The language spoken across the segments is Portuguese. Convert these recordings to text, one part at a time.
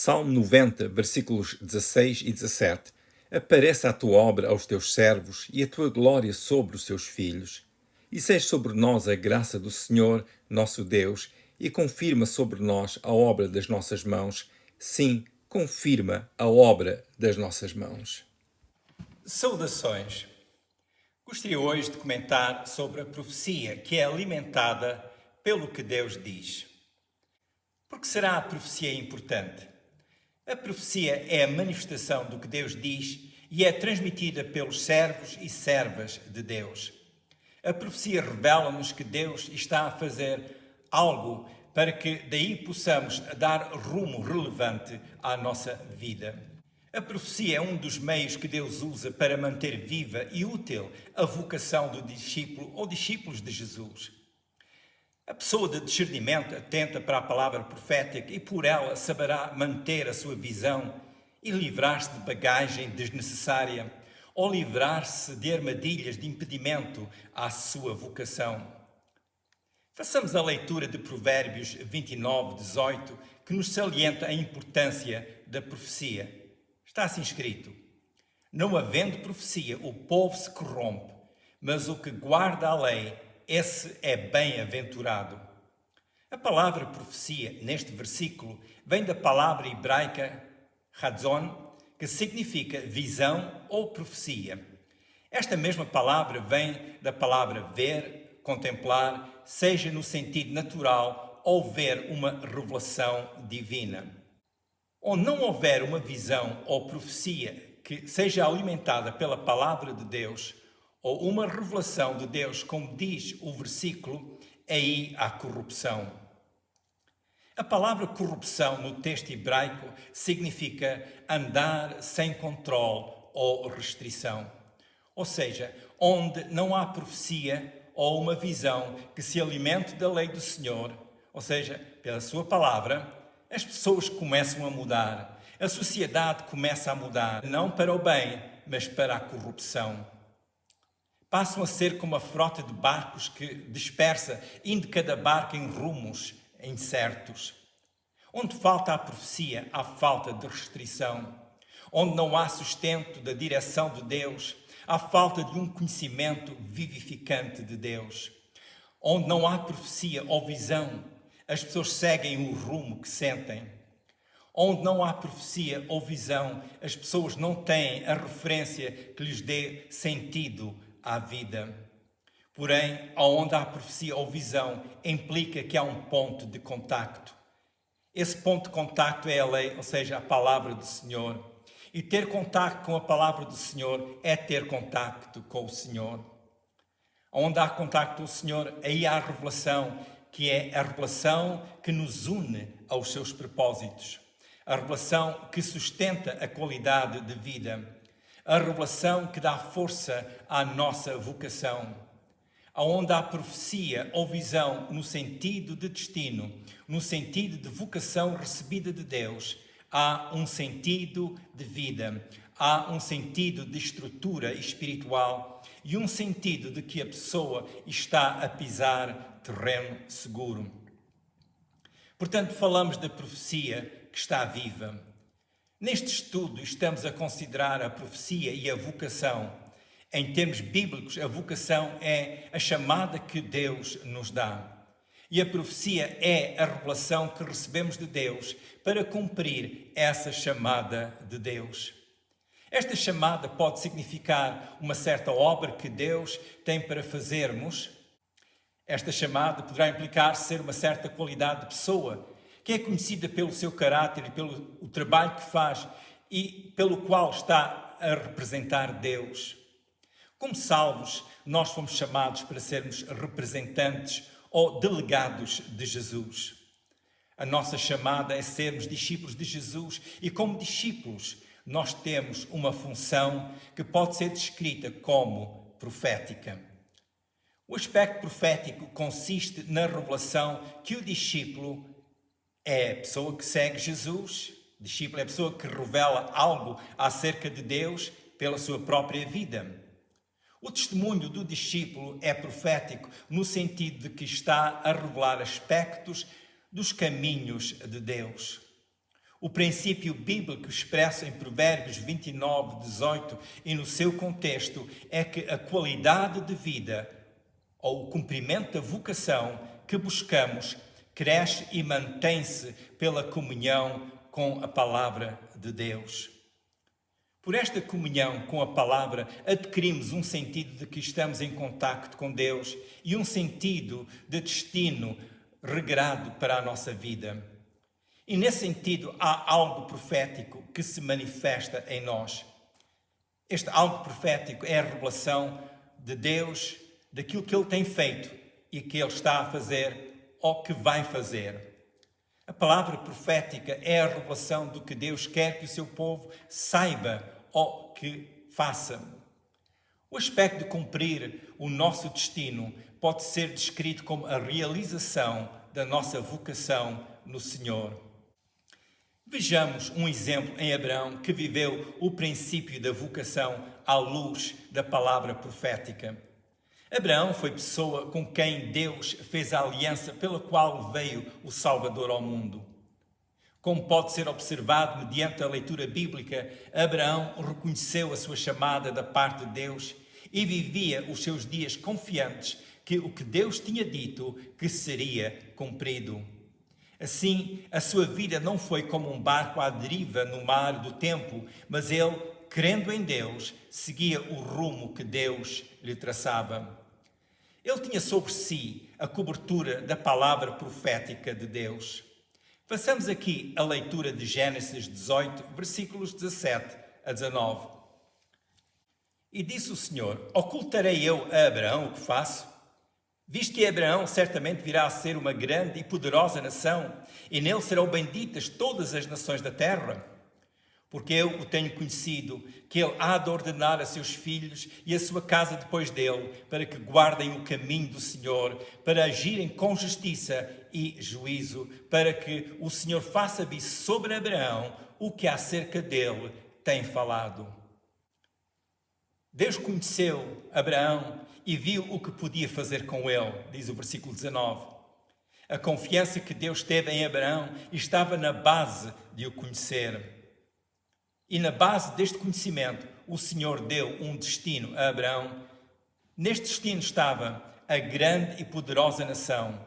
Salmo 90, versículos 16 e 17. Apareça a tua obra aos teus servos e a tua glória sobre os seus filhos. E seja sobre nós a graça do Senhor, nosso Deus, e confirma sobre nós a obra das nossas mãos. Sim, confirma a obra das nossas mãos. Saudações! Gostaria hoje de comentar sobre a profecia que é alimentada pelo que Deus diz. Por que será a profecia importante? A profecia é a manifestação do que Deus diz e é transmitida pelos servos e servas de Deus. A profecia revela-nos que Deus está a fazer algo para que daí possamos dar rumo relevante à nossa vida. A profecia é um dos meios que Deus usa para manter viva e útil a vocação do discípulo ou discípulos de Jesus. A pessoa de discernimento atenta para a palavra profética e por ela saberá manter a sua visão e livrar-se de bagagem desnecessária ou livrar-se de armadilhas de impedimento à sua vocação. Façamos a leitura de Provérbios 29, 18, que nos salienta a importância da profecia. Está assim escrito: não havendo profecia, o povo se corrompe, mas o que guarda a lei, esse é bem-aventurado. A palavra profecia, neste versículo, vem da palavra hebraica razon, que significa visão ou profecia. Esta mesma palavra vem da palavra ver, contemplar, seja no sentido natural ou ver uma revelação divina. Onde não houver uma visão ou profecia que seja alimentada pela palavra de Deus, ou uma revelação de Deus, como diz o versículo, aí há corrupção. A palavra corrupção no texto hebraico significa andar sem controle ou restrição. Ou seja, onde não há profecia ou uma visão que se alimente da lei do Senhor, ou seja, pela sua palavra, as pessoas começam a mudar. A sociedade começa a mudar, não para o bem, mas para a corrupção. Passam a ser como a frota de barcos que dispersa, indo cada barco em rumos incertos. Onde falta a profecia, há falta de restrição. Onde não há sustento da direção de Deus, há falta de um conhecimento vivificante de Deus. Onde não há profecia ou visão, as pessoas seguem o rumo que sentem. Onde não há profecia ou visão, as pessoas não têm a referência que lhes dê sentido à vida. Porém, onde há profecia ou visão, implica que há um ponto de contacto. Esse ponto de contacto é a lei, ou seja, a palavra do Senhor. E ter contacto com a palavra do Senhor é ter contacto com o Senhor. Onde há contacto com o Senhor, aí há a revelação, que é a revelação que nos une aos seus propósitos. A revelação que sustenta a qualidade de vida. A revelação que dá força à nossa vocação. Onde há profecia ou visão no sentido de destino, no sentido de vocação recebida de Deus, há um sentido de vida, há um sentido de estrutura espiritual e um sentido de que a pessoa está a pisar terreno seguro. Portanto, falamos da profecia que está viva. Neste estudo estamos a considerar a profecia e a vocação. Em termos bíblicos, a vocação é a chamada que Deus nos dá. E a profecia é a revelação que recebemos de Deus para cumprir essa chamada de Deus. Esta chamada pode significar uma certa obra que Deus tem para fazermos. Esta chamada poderá implicar ser uma certa qualidade de pessoa, que é conhecida pelo seu caráter e pelo o trabalho que faz e pelo qual está a representar Deus. Como salvos, nós fomos chamados para sermos representantes ou delegados de Jesus. A nossa chamada é sermos discípulos de Jesus e, como discípulos, nós temos uma função que pode ser descrita como profética. O aspecto profético consiste na revelação que o discípulo é a pessoa que segue Jesus. O discípulo é a pessoa que revela algo acerca de Deus pela sua própria vida. O testemunho do discípulo é profético no sentido de que está a revelar aspectos dos caminhos de Deus. O princípio bíblico expresso em Provérbios 29:18 e no seu contexto é que a qualidade de vida ou o cumprimento da vocação que buscamos cresce e mantém-se pela comunhão com a palavra de Deus. Por esta comunhão com a palavra, adquirimos um sentido de que estamos em contacto com Deus e um sentido de destino regrado para a nossa vida. E nesse sentido, há algo profético que se manifesta em nós. Este algo profético é a revelação de Deus, daquilo que Ele tem feito e que Ele está a fazer ou que vai fazer. A palavra profética é a revelação do que Deus quer que o seu povo saiba ou que faça. O aspecto de cumprir o nosso destino pode ser descrito como a realização da nossa vocação no Senhor. Vejamos um exemplo em Abraão que viveu o princípio da vocação à luz da palavra profética. Abraão foi pessoa com quem Deus fez a aliança pela qual veio o Salvador ao mundo. Como pode ser observado mediante a leitura bíblica, Abraão reconheceu a sua chamada da parte de Deus e vivia os seus dias confiantes que o que Deus tinha dito que seria cumprido. Assim, a sua vida não foi como um barco à deriva no mar do tempo, mas ele, crendo em Deus, seguia o rumo que Deus lhe traçava. Ele tinha sobre si a cobertura da palavra profética de Deus. Façamos aqui a leitura de Gênesis 18, versículos 17 a 19. E disse o Senhor: ocultarei eu a Abraão o que faço? Visto que Abraão certamente virá a ser uma grande e poderosa nação, e nele serão benditas todas as nações da terra. Porque eu o tenho conhecido, que ele há de ordenar a seus filhos e a sua casa depois dele, para que guardem o caminho do Senhor, para agirem com justiça e juízo, para que o Senhor faça vir sobre Abraão o que acerca dele tem falado. Deus conheceu Abraão e viu o que podia fazer com ele, diz o versículo 19. A confiança que Deus teve em Abraão estava na base de o conhecer. E na base deste conhecimento, o Senhor deu um destino a Abraão. Neste destino estava a grande e poderosa nação.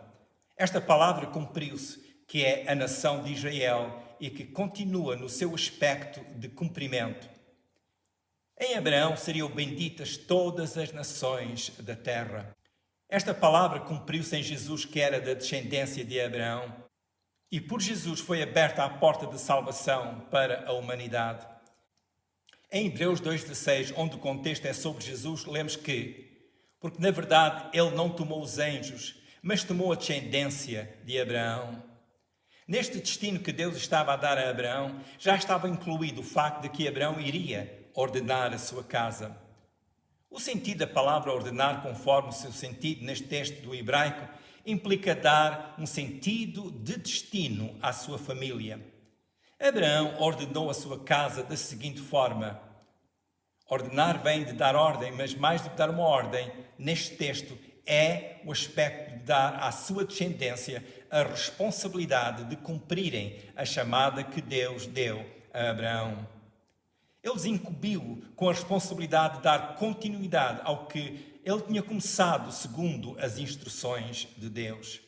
Esta palavra cumpriu-se, que é a nação de Israel e que continua no seu aspecto de cumprimento. Em Abraão seriam benditas todas as nações da terra. Esta palavra cumpriu-se em Jesus, que era da descendência de Abraão. E por Jesus foi aberta a porta de salvação para a humanidade. Em Hebreus 2,16, onde o contexto é sobre Jesus, lemos que, porque na verdade ele não tomou os anjos, mas tomou a descendência de Abraão. Neste destino que Deus estava a dar a Abraão, já estava incluído o facto de que Abraão iria ordenar a sua casa. O sentido da palavra ordenar, conforme o seu sentido neste texto do hebraico, implica dar um sentido de destino à sua família. Abraão ordenou a sua casa da seguinte forma. Ordenar vem de dar ordem, mas mais do que dar uma ordem, neste texto, é o aspecto de dar à sua descendência a responsabilidade de cumprirem a chamada que Deus deu a Abraão. Ele os incumbiu com a responsabilidade de dar continuidade ao que ele tinha começado segundo as instruções de Deus.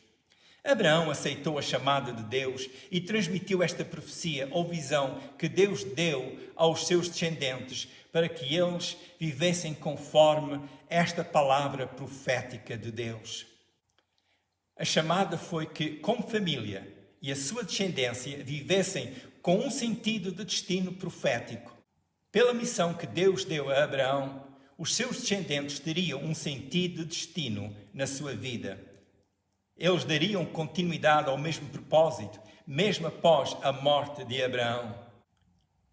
Abraão aceitou a chamada de Deus e transmitiu esta profecia ou visão que Deus deu aos seus descendentes para que eles vivessem conforme esta palavra profética de Deus. A chamada foi que, como família e a sua descendência, vivessem com um sentido de destino profético. Pela missão que Deus deu a Abraão, os seus descendentes teriam um sentido de destino na sua vida. Eles dariam continuidade ao mesmo propósito, mesmo após a morte de Abraão.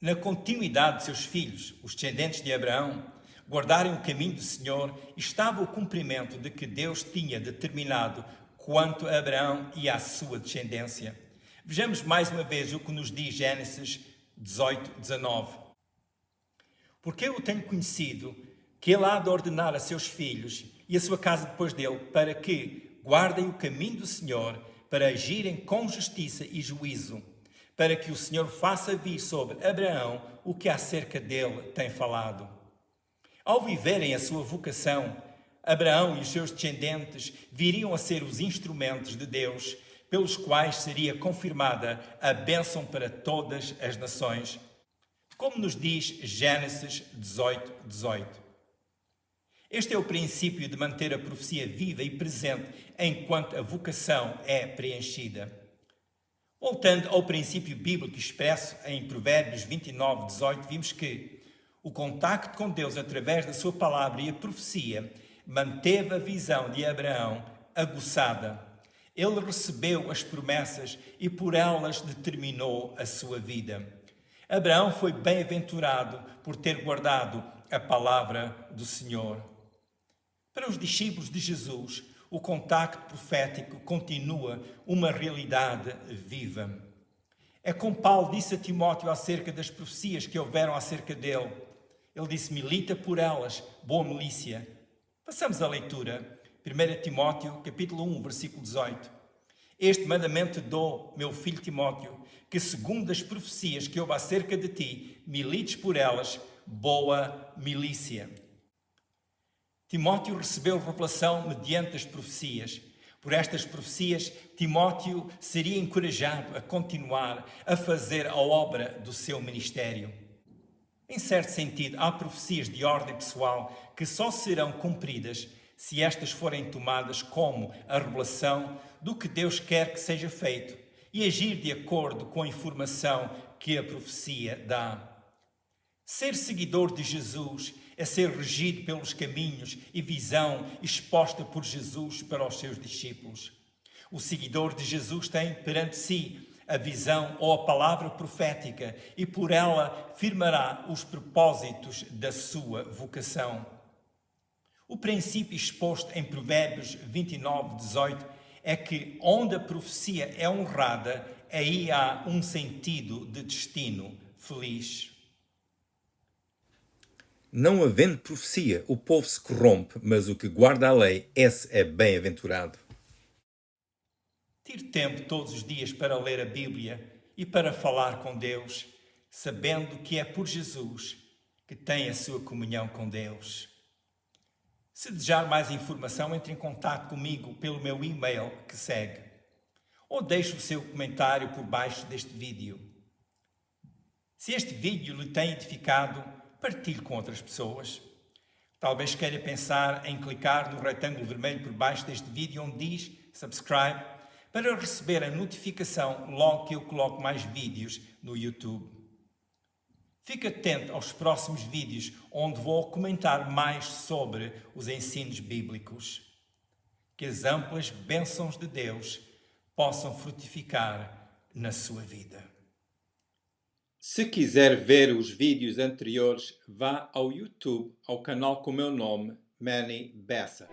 Na continuidade de seus filhos, os descendentes de Abraão, guardarem o caminho do Senhor, estava o cumprimento de que Deus tinha determinado quanto a Abraão e à sua descendência. Vejamos mais uma vez o que nos diz Gênesis 18, 19. Porque eu o tenho conhecido, que ele há de ordenar a seus filhos e a sua casa depois dele, para que guardem o caminho do Senhor, para agirem com justiça e juízo, para que o Senhor faça vir sobre Abraão o que acerca dele tem falado. Ao viverem a sua vocação, Abraão e os seus descendentes viriam a ser os instrumentos de Deus, pelos quais seria confirmada a bênção para todas as nações, como nos diz Gênesis 18:18. Este é o princípio de manter a profecia viva e presente enquanto a vocação é preenchida. Voltando ao princípio bíblico expresso em Provérbios 29:18, vimos que o contacto com Deus através da sua palavra e a profecia manteve a visão de Abraão aguçada. Ele recebeu as promessas e por elas determinou a sua vida. Abraão foi bem-aventurado por ter guardado a palavra do Senhor. Para os discípulos de Jesus, o contacto profético continua uma realidade viva. É como Paulo disse a Timóteo acerca das profecias que houveram acerca dele. Ele disse: milita por elas, boa milícia. Passamos a leitura. 1 Timóteo, capítulo 1, versículo 18. Este mandamento dou, meu filho Timóteo, que segundo as profecias que houve acerca de ti, milites por elas, boa milícia. Timóteo recebeu revelação mediante as profecias. Por estas profecias, Timóteo seria encorajado a continuar a fazer a obra do seu ministério. Em certo sentido, há profecias de ordem pessoal que só serão cumpridas se estas forem tomadas como a revelação do que Deus quer que seja feito e agir de acordo com a informação que a profecia dá. Ser seguidor de Jesus é ser regido pelos caminhos e visão exposta por Jesus para os seus discípulos. O seguidor de Jesus tem perante si a visão ou a palavra profética e por ela firmará os propósitos da sua vocação. O princípio exposto em Provérbios 29:18 é que onde a profecia é honrada, aí há um sentido de destino feliz. Não havendo profecia, o povo se corrompe, mas o que guarda a lei, esse é bem-aventurado. Tire tempo todos os dias para ler a Bíblia e para falar com Deus, sabendo que é por Jesus que tem a sua comunhão com Deus. Se desejar mais informação, entre em contato comigo pelo meu e-mail que segue, ou deixe o seu comentário por baixo deste vídeo. Se este vídeo lhe tem edificado, partilhe com outras pessoas. Talvez queira pensar em clicar no retângulo vermelho por baixo deste vídeo onde diz subscribe para receber a notificação logo que eu coloco mais vídeos no YouTube. Fique atento aos próximos vídeos onde vou comentar mais sobre os ensinos bíblicos. Que as amplas bênçãos de Deus possam frutificar na sua vida. Se quiser ver os vídeos anteriores, vá ao YouTube, ao canal com o meu nome, Manny Bessa.